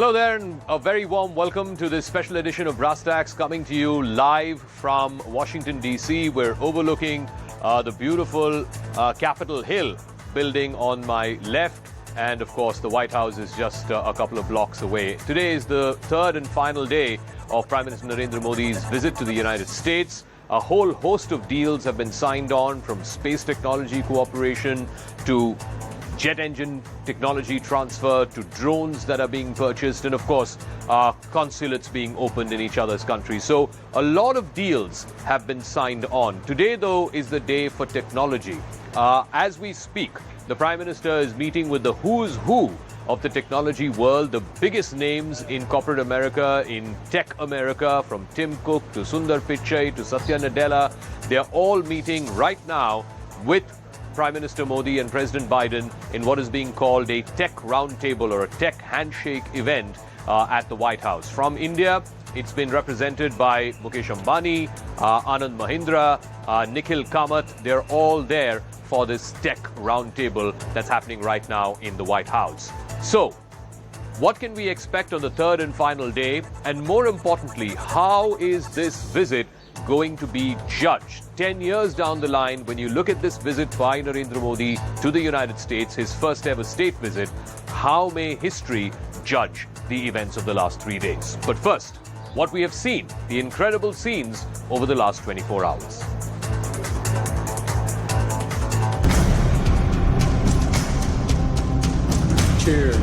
Hello there and a very warm welcome to this special edition of Brass Tacks coming to you live from Washington DC. We're overlooking the beautiful Capitol Hill building on my left, and of course the White House is just a couple of blocks away. Today is the third and final day of Prime Minister Narendra Modi's visit to the United States. A whole host of deals have been signed on, from space technology cooperation to jet engine technology transfer to drones that are being purchased, and of course consulates being opened in each other's countries. So a lot of deals have been signed on. Today, though, is the day for technology. As we speak, the Prime Minister is meeting with the who's who of the technology world, the biggest names in corporate America, in tech America, from Tim Cook to Sundar Pichai to Satya Nadella. They're all meeting right now with Prime Minister Modi and President Biden in what is being called a tech roundtable or a tech handshake event at the White House. From India, it's been represented by Mukesh Ambani, Anand Mahindra, Nikhil Kamath. They're all there for this tech roundtable that's happening right now in the White House. So, what can we expect on the third and final day? And more importantly, how is this visit going to be judged? 10 years down the line, when you look at this visit by Narendra Modi to the United States, his first ever state visit, how may history judge the events of the last 3 days? But first, what we have seen, the incredible scenes over the last 24 hours. Cheers.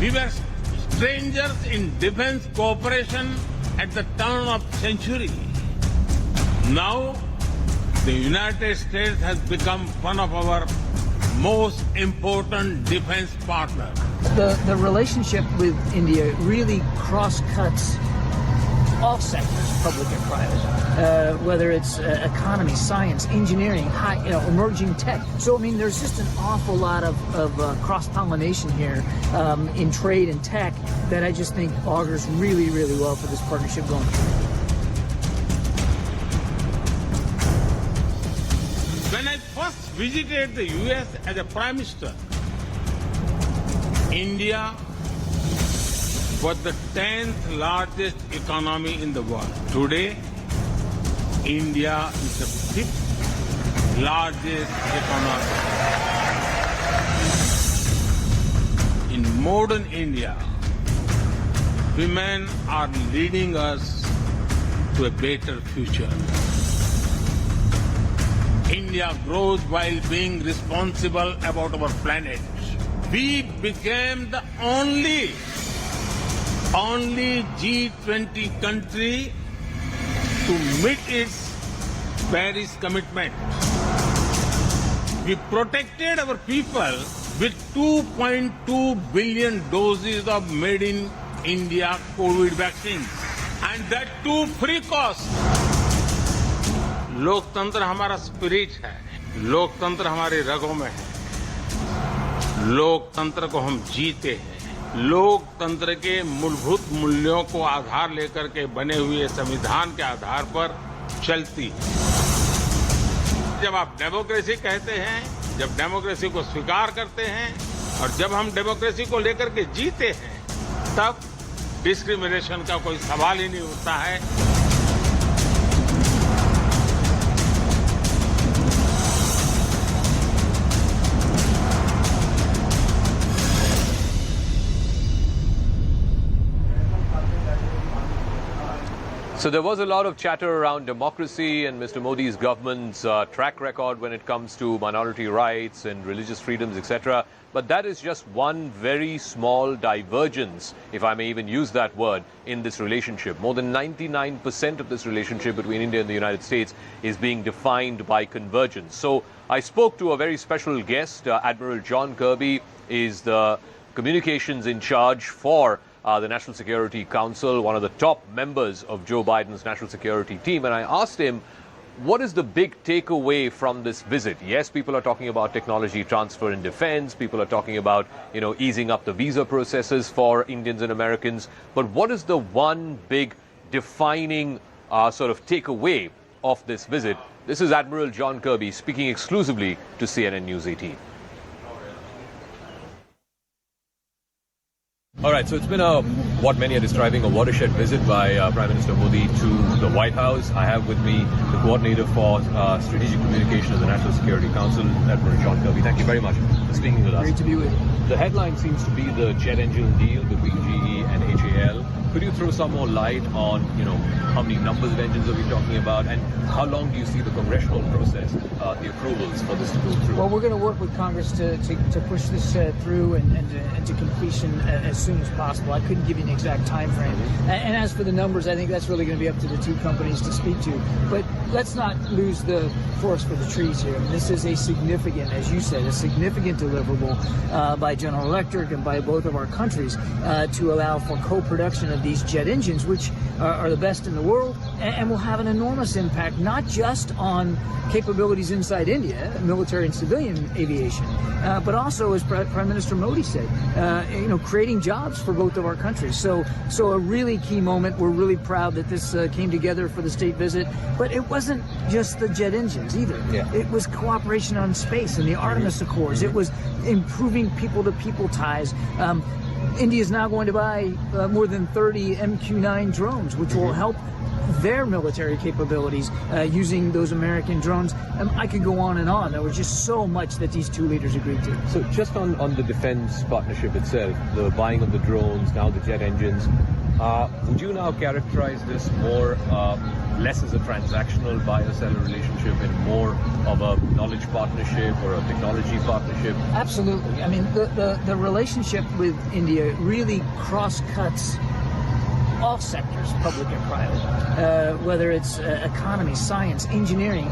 We were strangers in defense cooperation at the turn of century. Now, the United States has become one of our most important defense partners. The relationship with India really cross-cuts all sectors, public and private, whether it's economy, science, engineering, emerging tech. So, I mean, there's just an awful lot of cross-pollination here in trade and tech that I just think augurs really, really well for this partnership going forward. When I first visited the U.S. as a Prime Minister, India was the 10th largest economy in the world. Today, India is the 5th largest economy. In modern India, women are leading us to a better future. India grows while being responsible about our planet. We became the only G20 country to meet its Paris commitment. We protected our people with 2.2 billion doses of made in India COVID vaccines, and that too free cost. लोकतंत्र हमारा spirit है, लोकतंत्र हमारे रगों में है, लोकतंत्र को हम जीते हैं। लोकतंत्र के मूलभूत मूल्यों को आधार लेकर के बने हुए संविधान के आधार पर चलती है। जब आप डेमोक्रेसी कहते हैं, जब डेमोक्रेसी को स्वीकार करते हैं और जब हम डेमोक्रेसी को लेकर के जीते हैं, तब डिस्क्रिमिनेशन का कोई सवाल ही नहीं उठता है। So there was a lot of chatter around democracy and Mr. Modi's government's track record when it comes to minority rights and religious freedoms, etc. But that is just one very small divergence, if I may even use that word, in this relationship. More than 99% of this relationship between India and the United States is being defined by convergence. So I spoke to a very special guest. Admiral John Kirby is the communications in charge for the National Security Council, one of the top members of Joe Biden's national security team. And I asked him, what is the big takeaway from this visit? Yes, people are talking about technology transfer in defense. People are talking about, easing up the visa processes for Indians and Americans. But what is the one big defining sort of takeaway of this visit? This is Admiral John Kirby speaking exclusively to CNN News 18. All right, so it's been what many are describing a watershed visit by Prime Minister Modi to the White House. I have with me the coordinator for strategic communication of the National Security Council, Admiral John Kirby. Thank you very much for speaking with us. Great to be with you. The headline seems to be the jet engine deal between GE and HAL. Could you throw some more light on, how many numbers of engines are we talking about, and how long do you see the congressional process, the approvals for this to go through? Well, we're going to work with Congress to push this through and to completion as soon as possible. I couldn't give you an exact time frame. And as for the numbers, I think that's really going to be up to the two companies to speak to. But let's not lose the forest for the trees here. This is a significant, as you said, a significant deliverable by General Electric and by both of our countries to allow for co-production of these jet engines, which are the best in the world and will have an enormous impact, not just on capabilities inside India, military and civilian aviation, but also, as Prime Minister Modi said, creating jobs for both of our countries. So a really key moment. We're really proud that this came together for the state visit, but it wasn't just the jet engines either. Yeah. It was cooperation on space and the Artemis Accords. It was improving people-to-people ties. India is now going to buy more than 30 MQ-9 drones, which will help their military capabilities using those American drones. I could go on and on. There was just so much that these two leaders agreed to. So just on the defense partnership itself, the buying of the drones, now the jet engines, would you now characterize this more less as a transactional buyer-seller relationship and more of a knowledge partnership or a technology partnership? Absolutely. I mean, the relationship with India really cross-cuts all sectors, public and private, whether it's economy, science, engineering,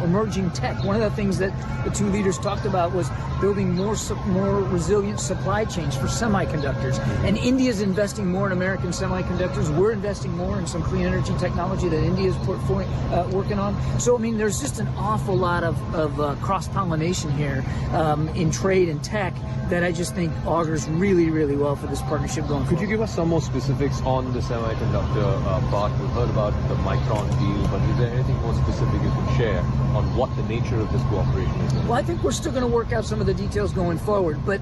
emerging tech. One of the things that the two leaders talked about was building more resilient supply chains for semiconductors. And India's investing more in American semiconductors. We're investing more in some clean energy technology that India's working on. So, I mean, there's just an awful lot of cross-pollination here in trade and tech that I just think augurs really, really well for this partnership going forward. Could you give us some more specifics on the semiconductor part? We've heard about the Micron deal, but is there anything more specific you can share on what the nature of this cooperation is? Well, I think we're still going to work out some of the details going forward, but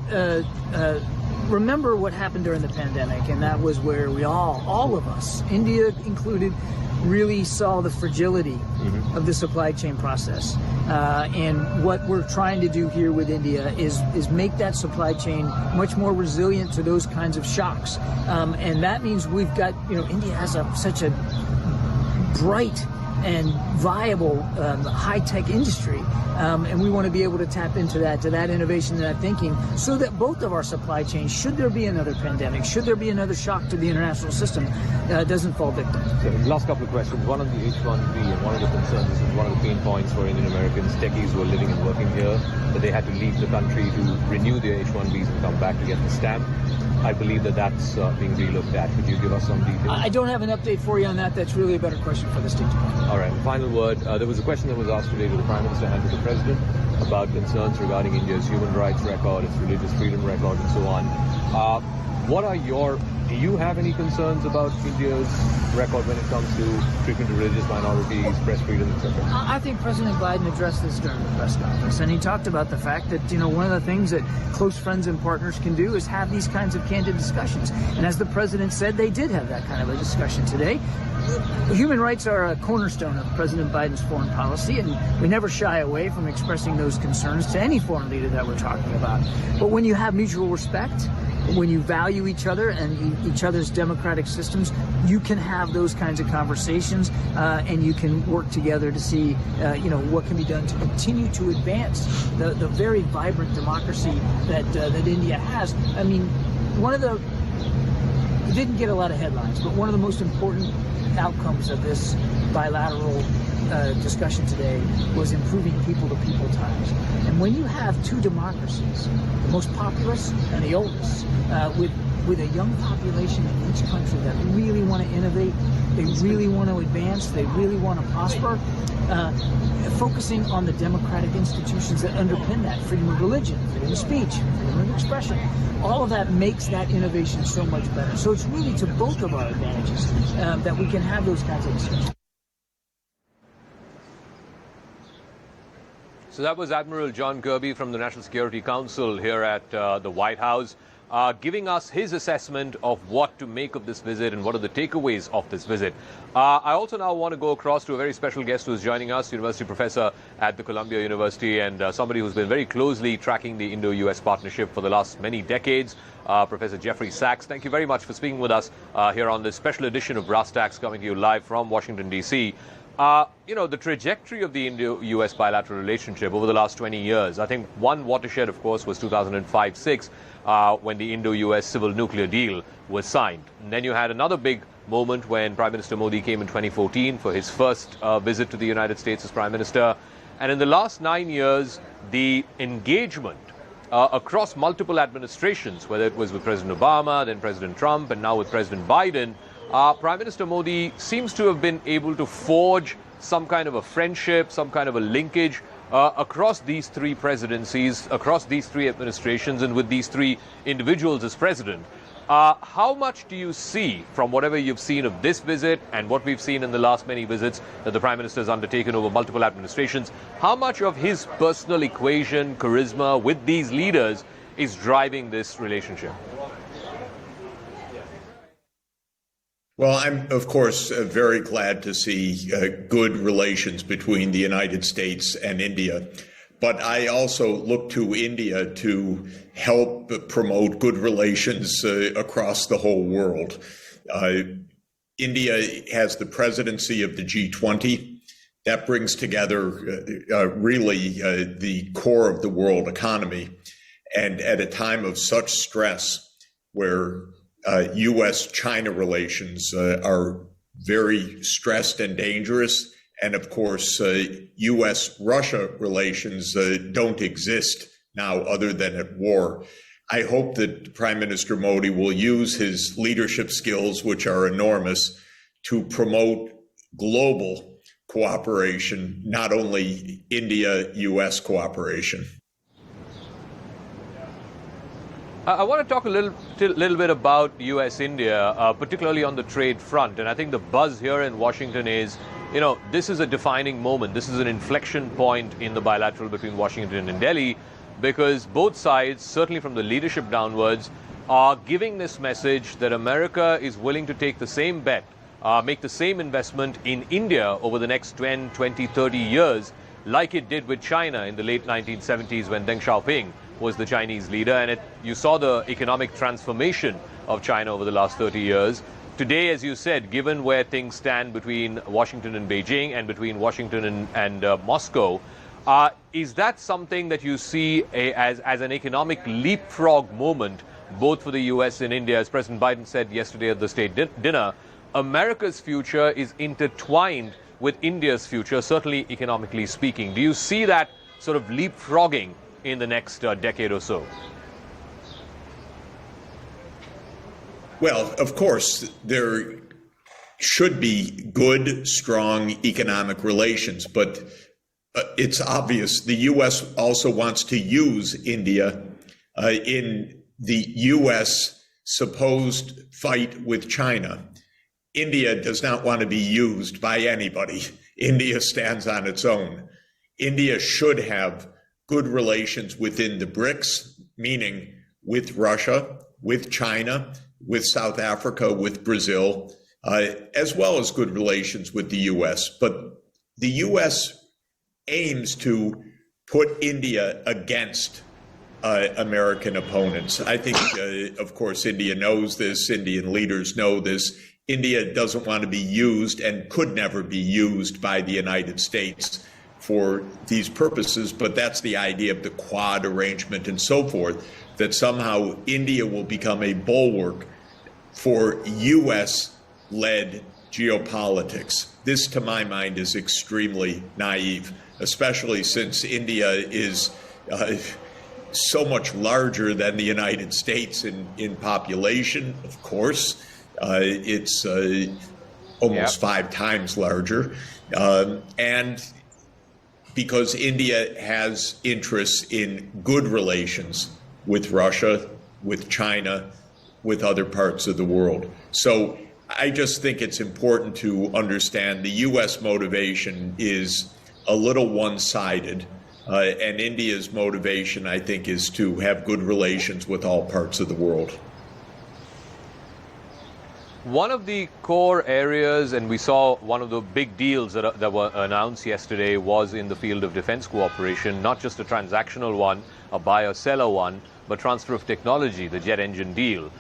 remember what happened during the pandemic, and that was where we all of us, India included, really saw the fragility of the supply chain process. And what we're trying to do here with India is make that supply chain much more resilient to those kinds of shocks. And that means we've got, India has such a bright and viable high-tech industry, and we want to be able to tap into that innovation and that thinking, so that both of our supply chains, should there be another pandemic, should there be another shock to the international system, doesn't fall victim. So, last couple of questions. One on the H-1B, and one of the concerns, this is one of the pain points for Indian Americans, techies who are living and working here, that they had to leave the country to renew their H-1Bs and come back to get the stamp. I believe that's being relooked at. Could you give us some details? I don't have an update for you on that. That's really a better question for the State Department. All right. Final word. There was a question that was asked today to the Prime Minister and to the President about concerns regarding India's human rights record, its religious freedom record, and so on. Do you have any concerns about India's record when it comes to treatment of religious minorities, press freedom, etc.? I think President Biden addressed this during the press conference, and he talked about the fact that, one of the things that close friends and partners can do is have these kinds of candid discussions. And as the President said, they did have that kind of a discussion today. Human rights are a cornerstone of President Biden's foreign policy, and we never shy away from expressing those concerns to any foreign leader that we're talking about. But when you have mutual respect, when you value each other and each other's democratic systems, you can have those kinds of conversations, and you can work together to see, what can be done to continue to advance the very vibrant democracy that India has. I mean, it didn't get a lot of headlines, but one of the most important outcomes of this bilateral discussion today was improving people-to-people ties. And when you have two democracies, the most populous and the oldest, with a young population in each country that really want to innovate, they really want to advance, they really want to prosper, focusing on the democratic institutions that underpin that, freedom of religion, freedom of speech, freedom of expression, all of that makes that innovation so much better. So it's really to both of our advantages that we can have those kinds of discussions. So that was Admiral John Kirby from the National Security Council here at the White House. giving us his assessment of what to make of this visit and what are the takeaways of this visit. I also now want to go across to a very special guest who is joining us, university professor at the Columbia University and somebody who's been very closely tracking the Indo-US partnership for the last many decades, Professor Jeffrey Sachs. Thank you very much for speaking with us here on this special edition of Brass Tacks, coming to you live from Washington, D.C. The trajectory of the Indo-US bilateral relationship over the last 20 years, I think one watershed, of course, was 2005-06, when the Indo-US civil nuclear deal was signed. And then you had another big moment when Prime Minister Modi came in 2014 for his first visit to the United States as Prime Minister. And in the last 9 years, the engagement across multiple administrations, whether it was with President Obama, then President Trump, and now with President Biden, Prime Minister Modi seems to have been able to forge some kind of a friendship, some kind of a linkage across these three presidencies, across these three administrations, and with these three individuals as president. How much do you see from whatever you've seen of this visit and what we've seen in the last many visits that the Prime Minister has undertaken over multiple administrations? How much of his personal equation, charisma with these leaders is driving this relationship? Well, I'm, of course, very glad to see good relations between the United States and India. But I also look to India to help promote good relations across the whole world. India has the presidency of the G20. That brings together really the core of the world economy. And at a time of such stress where U.S.-China relations are very stressed and dangerous. And of course, U.S.-Russia relations don't exist now other than at war. I hope that Prime Minister Modi will use his leadership skills, which are enormous, to promote global cooperation, not only India-U.S. cooperation. I want to talk a little bit about U.S.-India, particularly on the trade front. And I think the buzz here in Washington is, this is a defining moment. This is an inflection point in the bilateral between Washington and Delhi, because both sides, certainly from the leadership downwards, are giving this message that America is willing to take the same bet, make the same investment in India over the next 10, 20, 30 years, like it did with China in the late 1970s when Deng Xiaoping was the Chinese leader, and you saw the economic transformation of China over the last 30 years. Today, as you said, given where things stand between Washington and Beijing and between Washington and Moscow, is that something that you see as an economic leapfrog moment, both for the U.S. and India? As President Biden said yesterday at the state dinner, America's future is intertwined with India's future, certainly economically speaking. Do you see that sort of leapfrogging in the next decade or so? Well, of course, there should be good, strong economic relations, but it's obvious the U.S. also wants to use India in the U.S. supposed fight with China. India does not want to be used by anybody. India stands on its own. India should have good relations within the BRICS, meaning with Russia, with China, with South Africa, with Brazil, as well as good relations with the U.S. But the U.S. aims to put India against American opponents. I think, of course, India knows this. Indian leaders know this. India doesn't want to be used and could never be used by the United States for these purposes, but that's the idea of the Quad arrangement and so forth, that somehow India will become a bulwark for U.S.-led geopolitics. This, to my mind, is extremely naive, especially since India is so much larger than the United States in population, of course. It's almost 5 times larger. And because India has interests in good relations with Russia, with China, with other parts of the world. So I just think it's important to understand the U.S. motivation is a little one-sided. And India's motivation, I think, is to have good relations with all parts of the world. One of the core areas, and we saw one of the big deals that were announced yesterday, was in the field of defense cooperation, not just a transactional one, a buyer-seller one, but transfer of technology, the jet engine deal.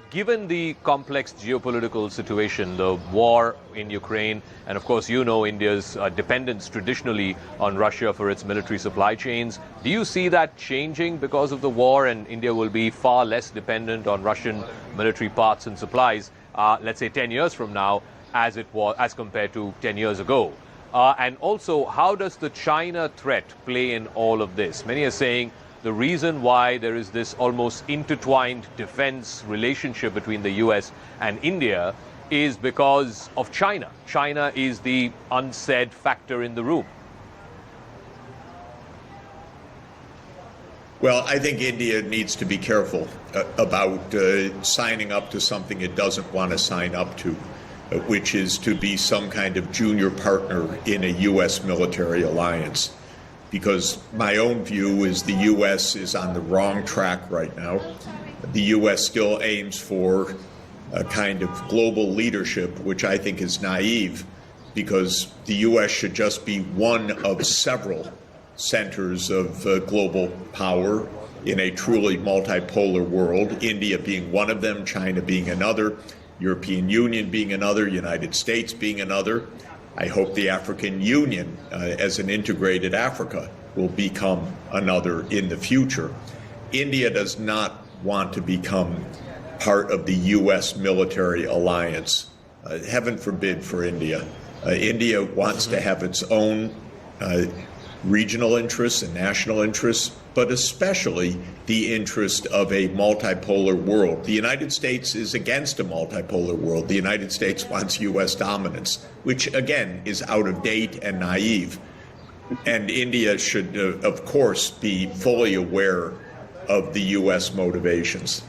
Given the complex geopolitical situation, the war in Ukraine, and of course, you know, India's dependence traditionally on Russia for its military supply chains, do you see that changing because of the war, and India will be far less dependent on Russian military parts and supplies, let's say 10 years from now, as it was, as compared to 10 years ago? And also, how does the China threat play in all of this? Many are saying the reason why there is this almost intertwined defense relationship between the US and India is because of China. China is the unsaid factor in the room. Well, I think India needs to be careful about signing up to something it doesn't want to sign up to, which is to be some kind of junior partner in a US military alliance. Because my own view is the U.S. is on the wrong track right now. The U.S. still aims for a kind of global leadership, which I think is naive, because the U.S. should just be one of several centers of global power in a truly multipolar world, India being one of them, China being another, European Union being another, United States being another. I hope the African Union, as an integrated Africa, will become another in the future. India does not want to become part of the U.S. military alliance. Heaven forbid for India. India wants to have its own regional interests and national interests, but especially the interest of a multipolar world. The United States is against a multipolar world. The United States wants U.S. dominance, which, again, is out of date and naive. And India should, of course, be fully aware of the U.S. motivations.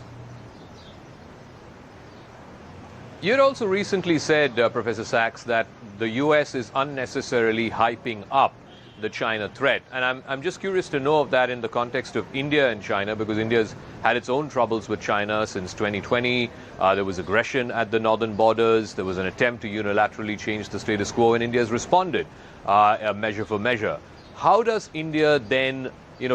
You had also recently said, Professor Sachs, that the U.S. is unnecessarily hyping up the China threat. And I'm just curious to know of that in the context of India and China, because India's had its own troubles with China since 2020. There was aggression at the northern borders. There was an attempt to unilaterally change the status quo, and India's responded measure for measure. How does India then,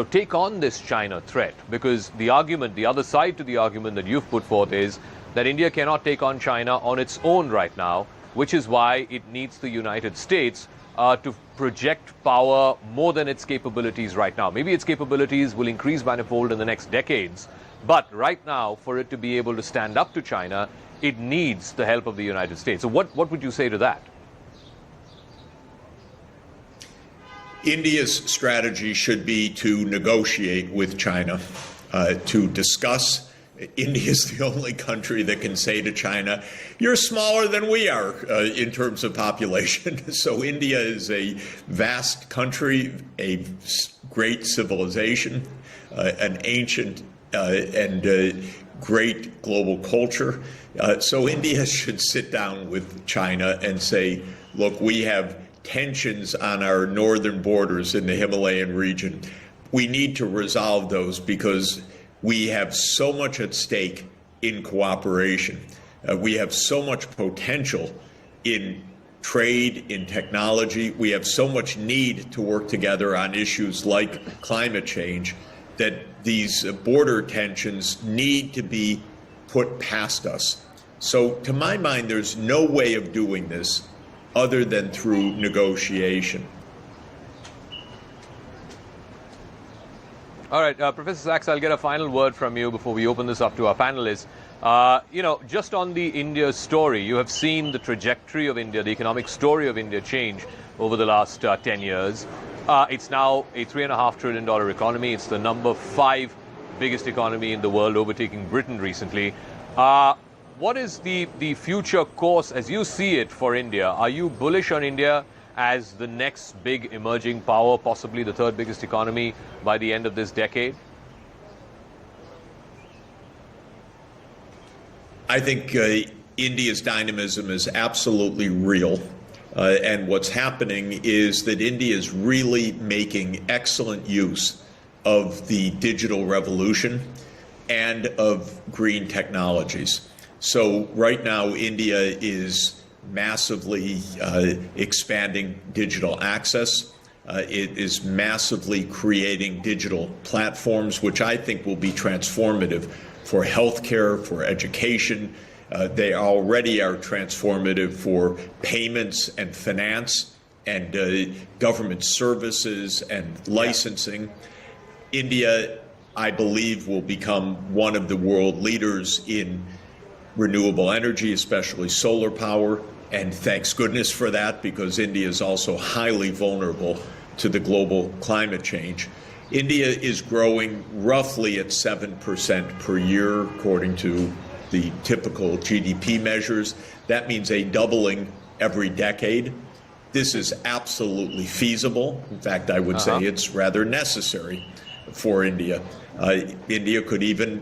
take on this China threat? Because the argument, the other side to the argument that you've put forth is that India cannot take on China on its own right now, which is why it needs the United States to project power more than its capabilities right now. Maybe its capabilities will increase manifold in the next decades, but right now, for it to be able to stand up to China, it needs the help of the United States. So what would you say to that? India's strategy should be to negotiate with China, to discuss. India is the only country that can say to China, you're smaller than we are in terms of population. So India is a vast country, a great civilization, an ancient and great global culture. So India should sit down with China and say, look, we have tensions on our northern borders in the Himalayan region. We need to resolve those because we have so much at stake in cooperation. We have so much potential in trade, in technology. We have so much need to work together on issues like climate change that these border tensions need to be put past us. So to my mind, there's no way of doing this other than through negotiation. All right, Professor Sachs, I'll get a final word from you before we open this up to our panelists. Just on the India story, you have seen the trajectory of India, the economic story of India change over the last 10 years. It's now a $3.5 trillion economy. It's the number 5 biggest economy in the world, overtaking Britain recently. What is the future course as you see it for India? Are you bullish on India as the next big emerging power, possibly the 3rd biggest economy by the end of this decade? I think India's dynamism is absolutely real. And what's happening is that India is really making excellent use of the digital revolution and of green technologies. So right now, India is massively expanding digital access. It is massively creating digital platforms, which I think will be transformative for healthcare, for education. They already are transformative for payments and finance and government services and licensing. India, I believe, will become one of the world leaders in renewable energy, especially solar power. And thanks goodness for that, because India is also highly vulnerable to the global climate change. India is growing roughly at 7% per year, according to the typical GDP measures. That means a doubling every decade. This is absolutely feasible. In fact, I would say it's rather necessary for India. India could even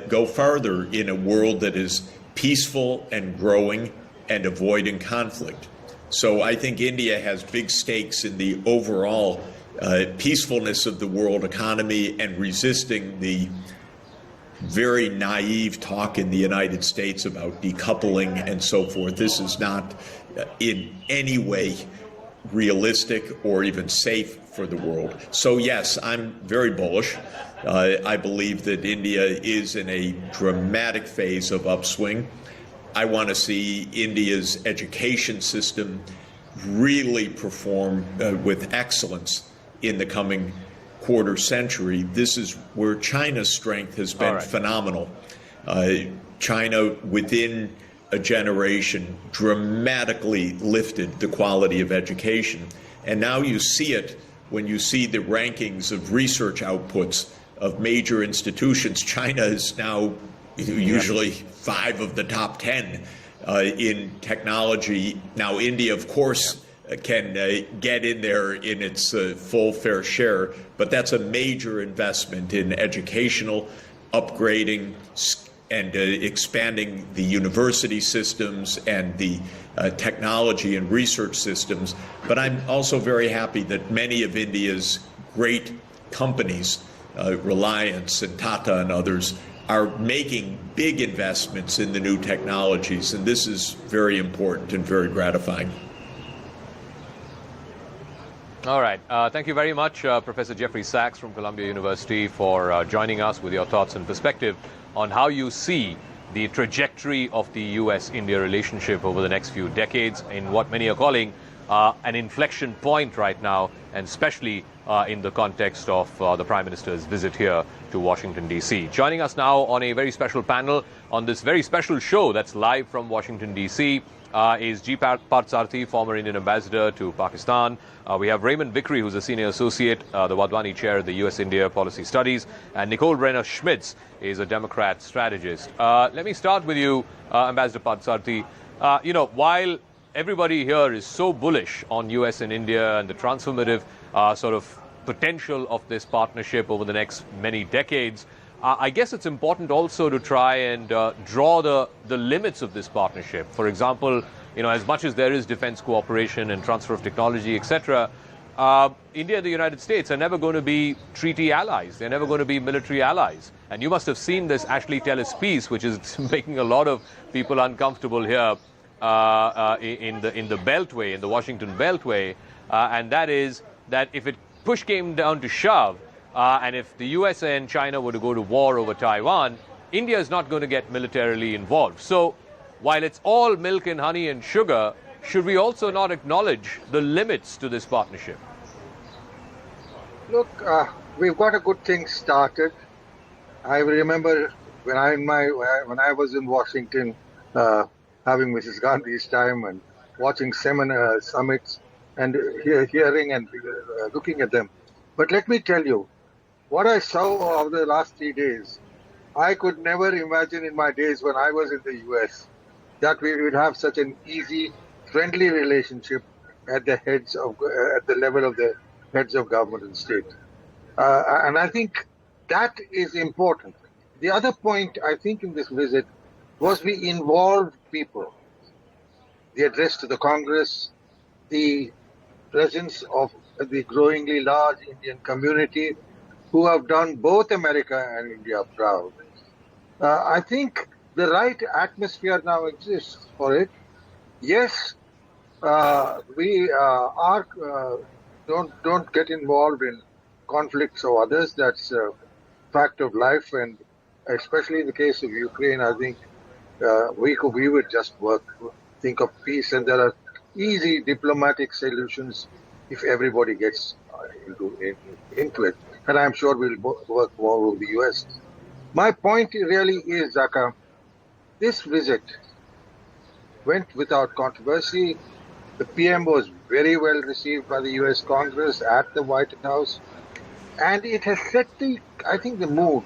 go farther in a world that is peaceful and growing and avoiding conflict. So I think India has big stakes in the overall peacefulness of the world economy and resisting the very naive talk in the United States about decoupling and so forth. This is not in any way realistic or even safe for the world. So yes, I'm very bullish. I believe that India is in a dramatic phase of upswing. I want to see India's education system really perform with excellence in the coming quarter century. This is where China's strength has been phenomenal. China, within a generation, dramatically lifted the quality of education. And now you see it when you see the rankings of research outputs of major institutions. China is now usually 5 of the top 10 in technology. Now, India, of course, can get in there in its full fair share, but that's a major investment in educational upgrading and expanding the university systems and the technology and research systems. But I'm also very happy that many of India's great companies, Reliance and Tata and others, are making big investments in the new technologies, and this is very important and very gratifying. All right. Thank you very much, Professor Jeffrey Sachs from Columbia University, for joining us with your thoughts and perspective on how you see the trajectory of the U.S.-India relationship over the next few decades in what many are calling an inflection point right now, and especially in the context of the Prime Minister's visit here to Washington, D.C. Joining us now on a very special panel on this very special show that's live from Washington, D.C. Is G. Parthasarathy, former Indian ambassador to Pakistan. We have Raymond Vickery, who's a senior associate, the Wadhwani chair at the U.S.-India Policy Studies, and Nicole Brenner-Schmitz is a Democrat strategist. Let me start with you, Ambassador Parthasarathy. While everybody here is so bullish on U.S. and India and the transformative sort of potential of this partnership over the next many decades, I guess it's important also to try and draw the limits of this partnership. For example, as much as there is defense cooperation and transfer of technology, etc., India and the United States are never going to be treaty allies. They're never going to be military allies. And you must have seen this Ashley Tellis piece, which is making a lot of people uncomfortable here in the Beltway, in the Washington Beltway, and that is that if push came down to shove, and if the US and China were to go to war over Taiwan, India is not going to get militarily involved. So while it's all milk and honey and sugar, should we also not acknowledge the limits to this partnership? Look, we've got a good thing started. I remember when I was in Washington, having Mrs. Gandhi's time and watching summits and hearing and looking at them. But let me tell you, what I saw over the last 3 days, I could never imagine in my days when I was in the US that we would have such an easy, friendly relationship at the level of the heads of government and state. And I think that is important. The other point, I think, in this visit was we involved people. The address to the Congress, the presence of the growingly large Indian community who have done both America and India proud. I think the right atmosphere now exists for it. Yes, we don't get involved in conflicts of others. That's a fact of life, and especially in the case of Ukraine, I think we would just think of peace, and there are easy diplomatic solutions if everybody gets into it. And I'm sure we'll work more with the US. My point really is that this visit went without controversy. The PM was very well received by the US Congress at the White House. And it has set the mood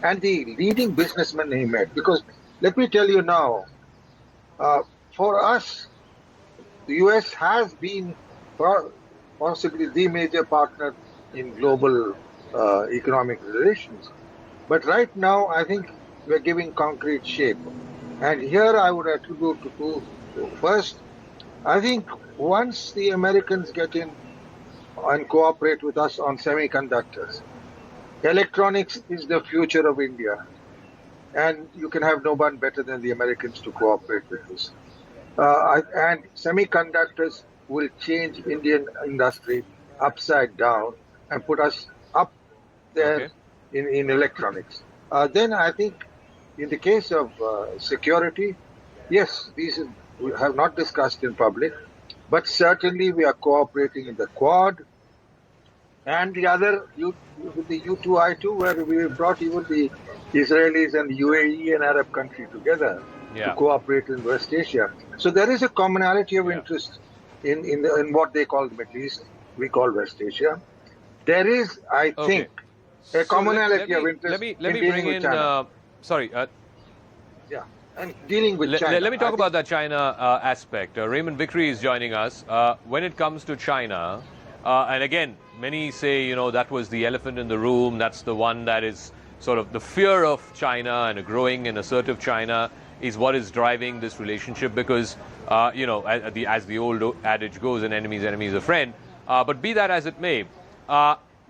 and the leading businessmen he met. Because let me tell you now, for us, the US has been possibly the major partner in global economic relations. But right now, I think we're giving concrete shape. And here I would attribute to two. First, I think once the Americans get in and cooperate with us on semiconductors, electronics is the future of India. And you can have no one better than the Americans to cooperate with us. And semiconductors will change Indian industry upside down and put us up there in electronics. Then I think in the case of security, yes, these we have not discussed in public, but certainly we are cooperating in the Quad and the other, with the U2I2, where we brought even the Israelis and UAE and Arab country together to cooperate in West Asia. So there is a commonality of interest in what they call the Middle East, we call West Asia. There is, I think, a commonality of interest in dealing with China. And dealing with China. Let me talk about that China aspect. Raymond Vickery is joining us. When it comes to China, and again, many say, that was the elephant in the room. That's the one that is sort of the fear of China, and a growing and assertive China is what is driving this relationship because, as the old adage goes, an enemy's enemy is a friend. But be that as it may,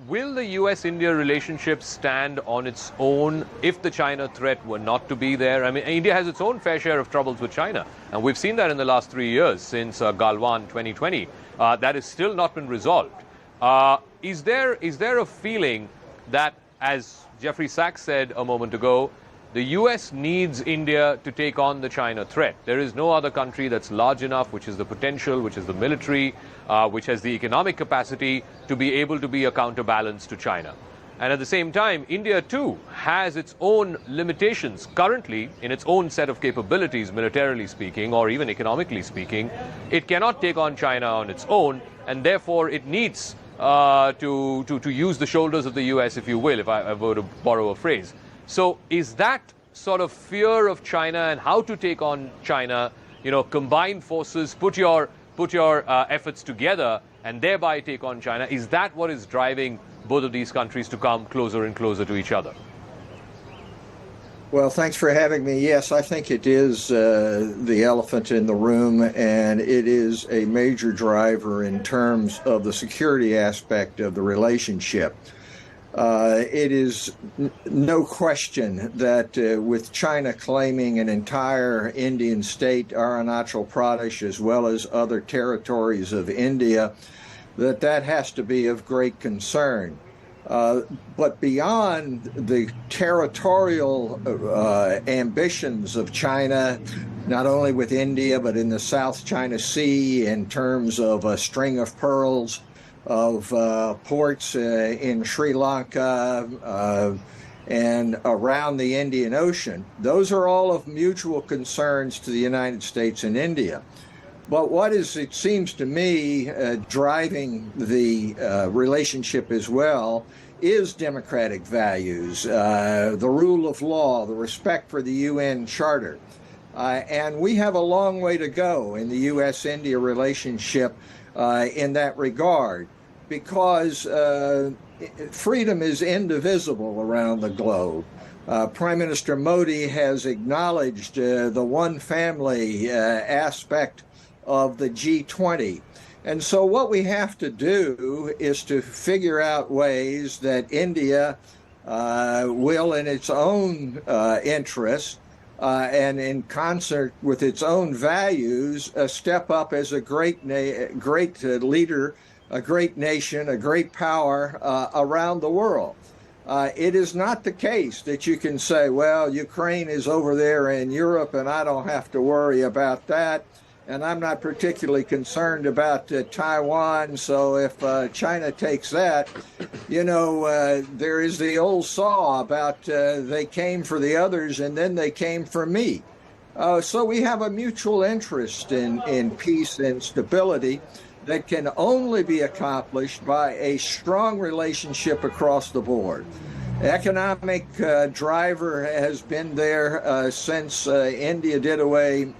will the US-India relationship stand on its own if the China threat were not to be there? I mean, India has its own fair share of troubles with China, and we've seen that in the last 3 years since Galwan 2020. That has still not been resolved. Is there a feeling that, as Jeffrey Sachs said a moment ago, the US needs India to take on the China threat? There is no other country that's large enough, which is the potential, which is the military, which has the economic capacity to be able to be a counterbalance to China. And at the same time, India too has its own limitations currently in its own set of capabilities, militarily speaking, or even economically speaking. It cannot take on China on its own, and therefore it needs to use the shoulders of the US, if you will, if I were to borrow a phrase. So is that sort of fear of China and how to take on China, combine forces, put your efforts together and thereby take on China, is that what is driving both of these countries to come closer and closer to each other? Well, thanks for having me. Yes, I think it is the elephant in the room, and it is a major driver in terms of the security aspect of the relationship. It is no question that with China claiming an entire Indian state, Arunachal Pradesh, as well as other territories of India, that has to be of great concern. But beyond the territorial ambitions of China, not only with India, but in the South China Sea in terms of a string of pearls, of ports in Sri Lanka and around the Indian Ocean, those are all of mutual concerns to the United States and India. But what is, it seems to me, driving the relationship as well is democratic values, the rule of law, the respect for the UN Charter. And we have a long way to go in the U.S.-India relationship in that regard, because freedom is indivisible around the globe. Prime Minister Modi has acknowledged the one family aspect of the G20. And so what we have to do is to figure out ways that India will, in its own interest and in concert with its own values, step up as a great leader, a great nation, a great power around the world. It is not the case that you can say, well, Ukraine is over there in Europe and I don't have to worry about that. And I'm not particularly concerned about Taiwan, so if China takes that, there is the old saw about they came for the others and then they came for me. So we have a mutual interest in peace and stability that can only be accomplished by a strong relationship across the board. Economic driver has been there since India did away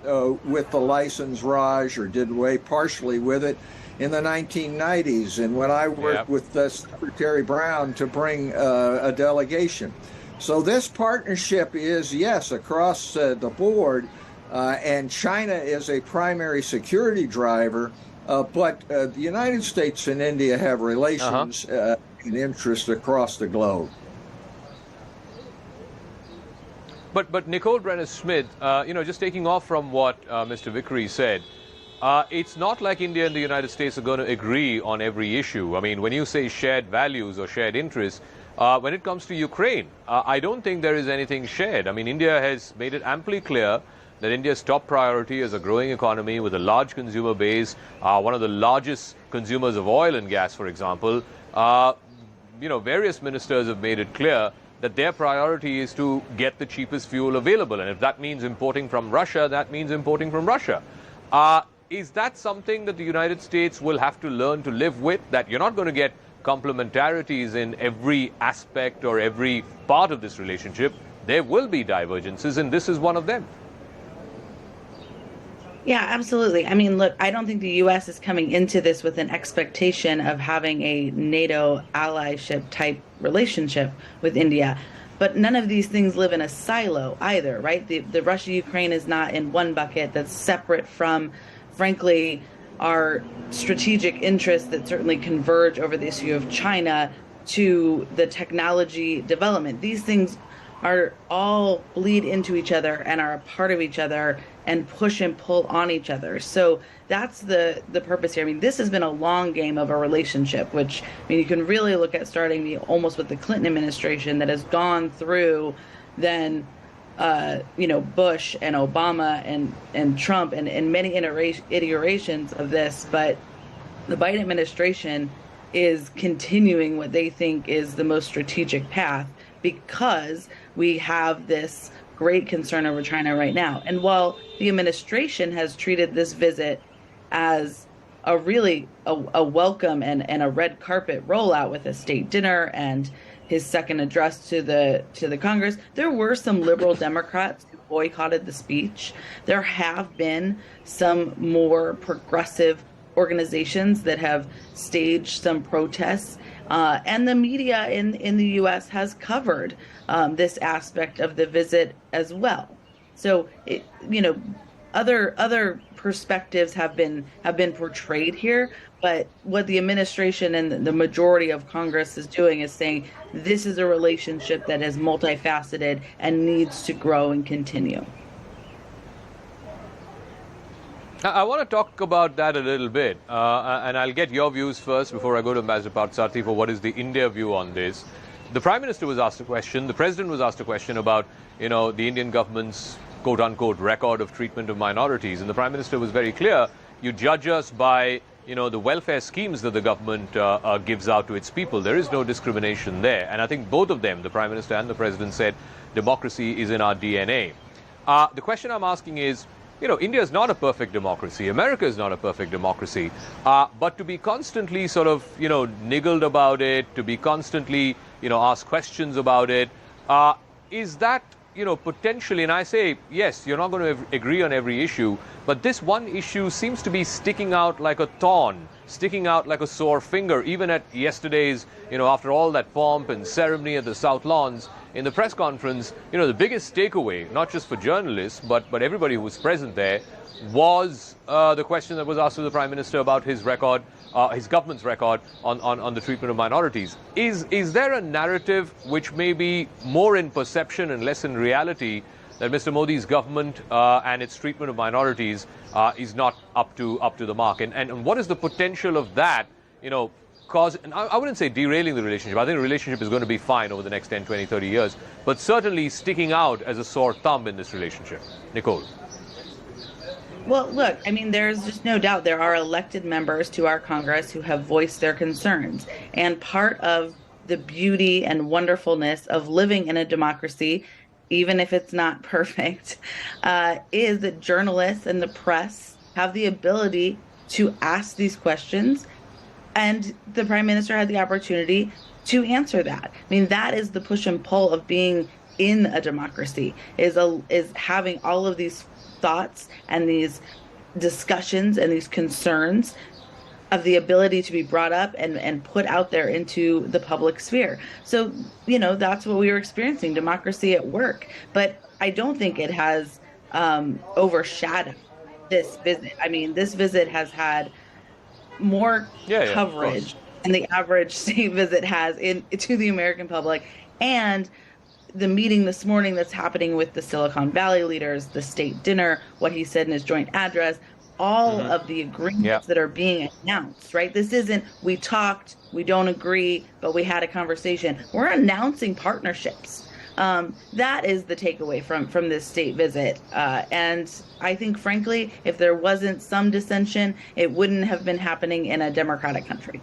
with the license Raj, or did away partially with it in the 1990s, and when I worked with Secretary Brown to bring a delegation. So this partnership is, yes, across the board, and China is a primary security driver, but the United States and India have relations and interests across the globe. But Nicole Brenner-Smith, just taking off from what Mr. Vickery said, it's not like India and the United States are going to agree on every issue. I mean, when you say shared values or shared interests, when it comes to Ukraine, I don't think there is anything shared. I mean, India has made it amply clear that India's top priority is a growing economy with a large consumer base, one of the largest consumers of oil and gas, for example. Various ministers have made it clear that their priority is to get the cheapest fuel available. And if that means importing from Russia, that means importing from Russia. Is that something that the United States will have to learn to live with, that you're not going to get complementarities in every aspect or every part of this relationship? There will be divergences, and this is one of them. Yeah, absolutely. I mean, look, I don't think the U.S. is coming into this with an expectation of having a NATO allyship type relationship with India. But none of these things live in a silo either, right? The Russia-Ukraine is not in one bucket that's separate from, frankly, our strategic interests that certainly converge over the issue of China to the technology development. These things are all bleed into each other and are a part of each other and push and pull on each other. So that's the purpose here. I mean, this has been a long game of a relationship, which, I mean, you can really look at starting almost with the Clinton administration that has gone through then, Bush and Obama and Trump and many iterations of this. But the Biden administration is continuing what they think is the most strategic path, because we have this great concern over China right now. And while the administration has treated this visit as a really a welcome and a red carpet rollout with a state dinner and his second address to the Congress, there were some liberal Democrats who boycotted the speech. There have been some more progressive organizations that have staged some protests. And the media in the U.S. has covered this aspect of the visit as well. So, other perspectives have been portrayed here. But what the administration and the majority of Congress is doing is saying this is a relationship that is multifaceted and needs to grow and continue. I want to talk about that a little bit, and I'll get your views first before I go to Ambassador Parthasarathy for what is the India view on this. The Prime Minister was asked a question, the President was asked a question about, the Indian government's quote-unquote record of treatment of minorities, and the Prime Minister was very clear, you judge us by, the welfare schemes that the government gives out to its people. There is no discrimination there, and I think both of them, the Prime Minister and the President, said democracy is in our DNA. The question I'm asking is, India is not a perfect democracy. America is not a perfect democracy. But to be constantly sort of, niggled about it, to be constantly, asked questions about it, is that, potentially, and I say, yes, you're not going to agree on every issue, but this one issue seems to be sticking out like a thorn, sticking out like a sore finger, even at yesterday's, after all that pomp and ceremony at the South Lawns, in the press conference, the biggest takeaway, not just for journalists, but everybody who was present there, was the question that was asked to the Prime Minister about his record, his government's record on the treatment of minorities. Is there a narrative which may be more in perception and less in reality that Mr. Modi's government and its treatment of minorities is not up to the mark? And what is the potential of that, cause, and I wouldn't say derailing the relationship. I think the relationship is going to be fine over the next 10, 20, 30 years, but certainly sticking out as a sore thumb in this relationship. Nicole. Well, look, I mean, there's just no doubt there are elected members to our Congress who have voiced their concerns. And part of the beauty and wonderfulness of living in a democracy, even if it's not perfect, is that journalists and the press have the ability to ask these questions. And the Prime Minister had the opportunity to answer that. I mean, that is the push and pull of being in a democracy, is having all of these thoughts and these discussions and these concerns of the ability to be brought up and put out there into the public sphere. So, that's what we were experiencing, democracy at work. But I don't think it has overshadowed this visit. I mean, this visit has had more coverage than the average state visit has to the American public. And the meeting this morning that's happening with the Silicon Valley leaders, the state dinner, what he said in his joint address, all of the agreements that are being announced, right? This isn't, we talked, we don't agree, but we had a conversation. We're announcing partnerships. That is the takeaway from this state visit. And I think, frankly, if there wasn't some dissension, it wouldn't have been happening in a democratic country.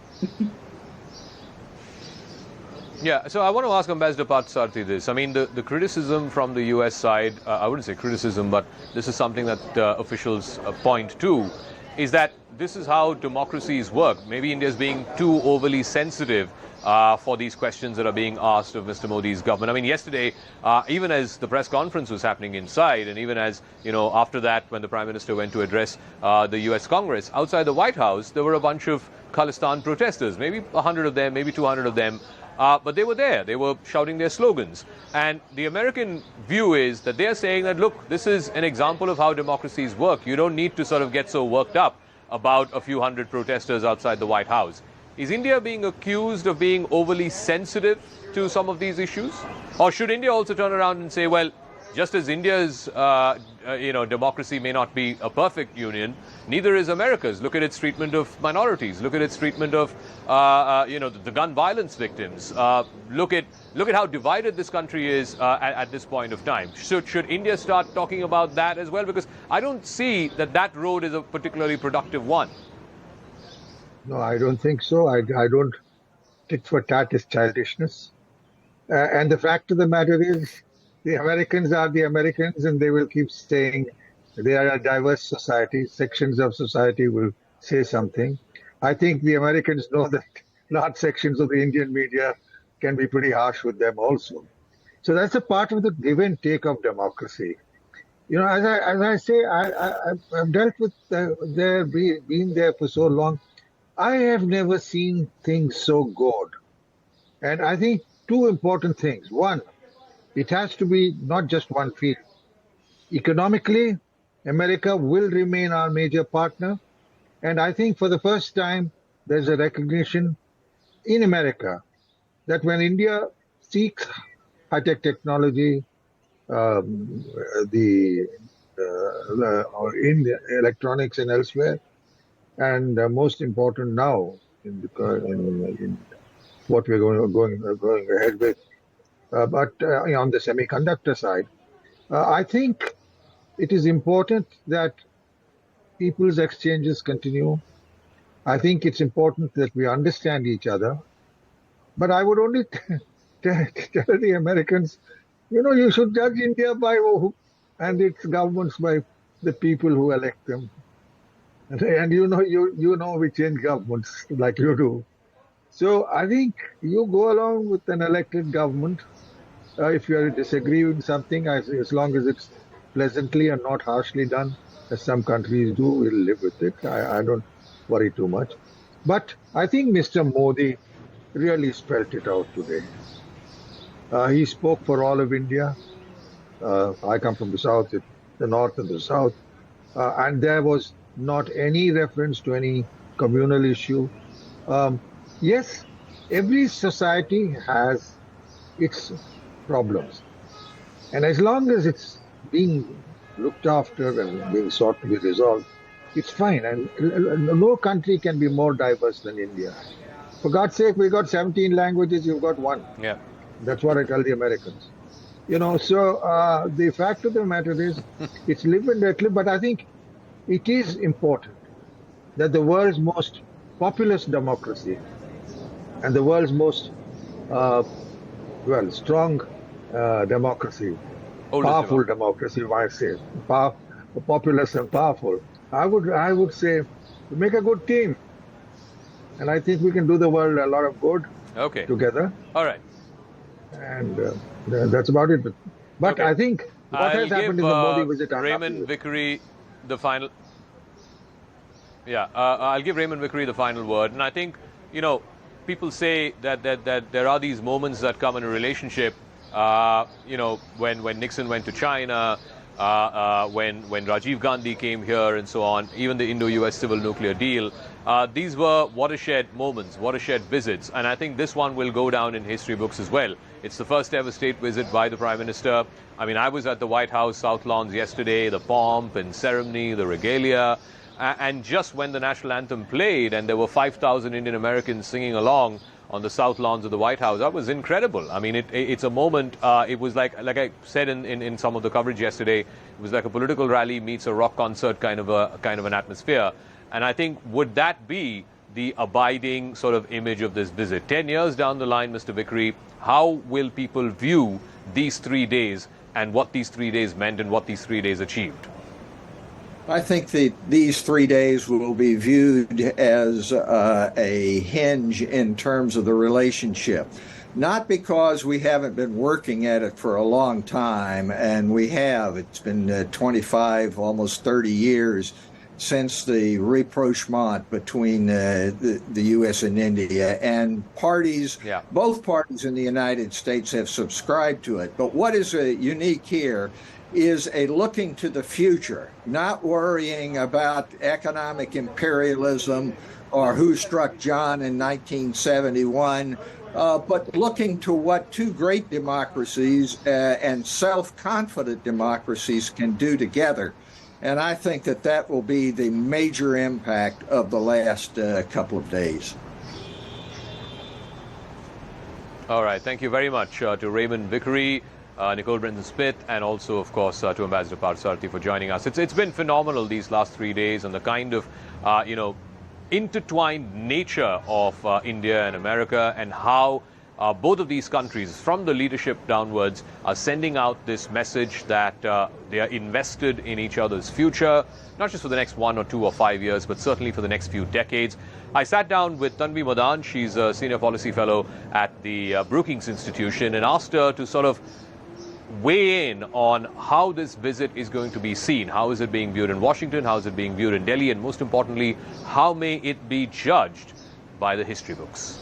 Yeah, so I want to ask Ambassador Parthasarathy this. I mean, the criticism from the U.S. side, I wouldn't say criticism, but this is something that officials point to, is that this is how democracies work. Maybe India is being too overly sensitive for these questions that are being asked of Mr. Modi's government. I mean, yesterday, even as the press conference was happening inside, and even as, after that, when the Prime Minister went to address the U.S. Congress, outside the White House, there were a bunch of Khalistan protesters, maybe 100 of them, maybe 200 of them. But they were there. They were shouting their slogans. And the American view is that they are saying that, look, this is an example of how democracies work. You don't need to sort of get so worked up about a few hundred protesters outside the White House. Is India being accused of being overly sensitive to some of these issues? Or should India also turn around and say, well, just as India's democracy may not be a perfect union, neither is America's. Look at its treatment of minorities. Look at its treatment of the gun violence victims. Look at how divided this country is at this point of time. Should India start talking about that as well? Because I don't see that road is a particularly productive one. No, I don't think so. I don't. Tit for tat is childishness. And the fact of the matter is, the Americans are the Americans, and they will keep saying they are a diverse society. Sections of society will say something. I think the Americans know that large sections of the Indian media can be pretty harsh with them also. So that's a part of the give and take of democracy. As I say, I've dealt with being there for so long. I have never seen things so good. And I think two important things. One, it has to be not just one field. Economically, America will remain our major partner. And I think for the first time, there's a recognition in America that when India seeks high-tech technology, or in electronics and elsewhere, and most important now in what we're going ahead with, but on the semiconductor side, I think it is important that people's exchanges continue. I think it's important that we understand each other. But I would only tell the Americans, you should judge India by and its governments by the people who elect them. And you know we change governments like you do. So I think you go along with an elected government. If you disagree with something, as long as it's pleasantly and not harshly done, as some countries do, we'll live with it. I don't worry too much. But I think Mr. Modi really spelt it out today. He spoke for all of India. I come from the south, the north and the south. and there was not any reference to any communal issue. Yes, every society has its problems, and as long as it's being looked after and being sought to be resolved, it's fine. And no country can be more diverse than India. For God's sake, we got 17 languages, you've got one. Yeah. That's what I tell the Americans. So the fact of the matter is, it's live and let live, but I think it is important that the world's most populous democracy and the world's most, strong democracy, powerful democracy, you might say, populous and powerful, I would say, make a good team. And I think we can do the world a lot of good together. All right. And that's about it. But I think what has happened in the Modi visit... Raymond Vickery the final... Yeah, I'll give Raymond Vickery the final word. And I think, people say that there are these moments that come in a relationship, when Nixon went to China, when Rajiv Gandhi came here and so on, even the Indo-US civil nuclear deal. These were watershed moments, watershed visits, and I think this one will go down in history books as well. It's the first ever state visit by the Prime Minister. I mean, I was at the White House South Lawns yesterday, the pomp and ceremony, the regalia, and just when the national anthem played and there were 5,000 Indian Americans singing along on the South Lawns of the White House, that was incredible. I mean, it's a moment, it was like I said in some of the coverage yesterday, it was like a political rally meets a rock concert kind of an atmosphere. And I think, would that be the abiding sort of image of this visit? 10 years down the line, Mr. Vickery, how will people view these 3 days and what these 3 days meant and what these 3 days achieved? I think these 3 days will be viewed as a hinge in terms of the relationship. Not because we haven't been working at it for a long time, and we have. It's been 25, almost 30 years since the rapprochement between the U.S. and India, and both parties in the United States have subscribed to it. But what is unique here is a looking to the future, not worrying about economic imperialism or who struck John in 1971, but looking to what two great democracies and self-confident democracies can do together. And I think that will be the major impact of the last couple of days. All right. Thank you very much to Raymond Vickery, Nicole Brendan-Smith, and also, of course, to Ambassador Parthasarathy for joining us. It's been phenomenal these last 3 days, and the kind of, intertwined nature of India and America, and how both of these countries, from the leadership downwards, are sending out this message that they are invested in each other's future, not just for the next 1 or 2 or 5 years, but certainly for the next few decades. I sat down with Tanvi Madan, she's a senior policy fellow at the Brookings Institution, and asked her to sort of weigh in on how this visit is going to be seen. How is it being viewed in Washington? How is it being viewed in Delhi? And most importantly, how may it be judged by the history books?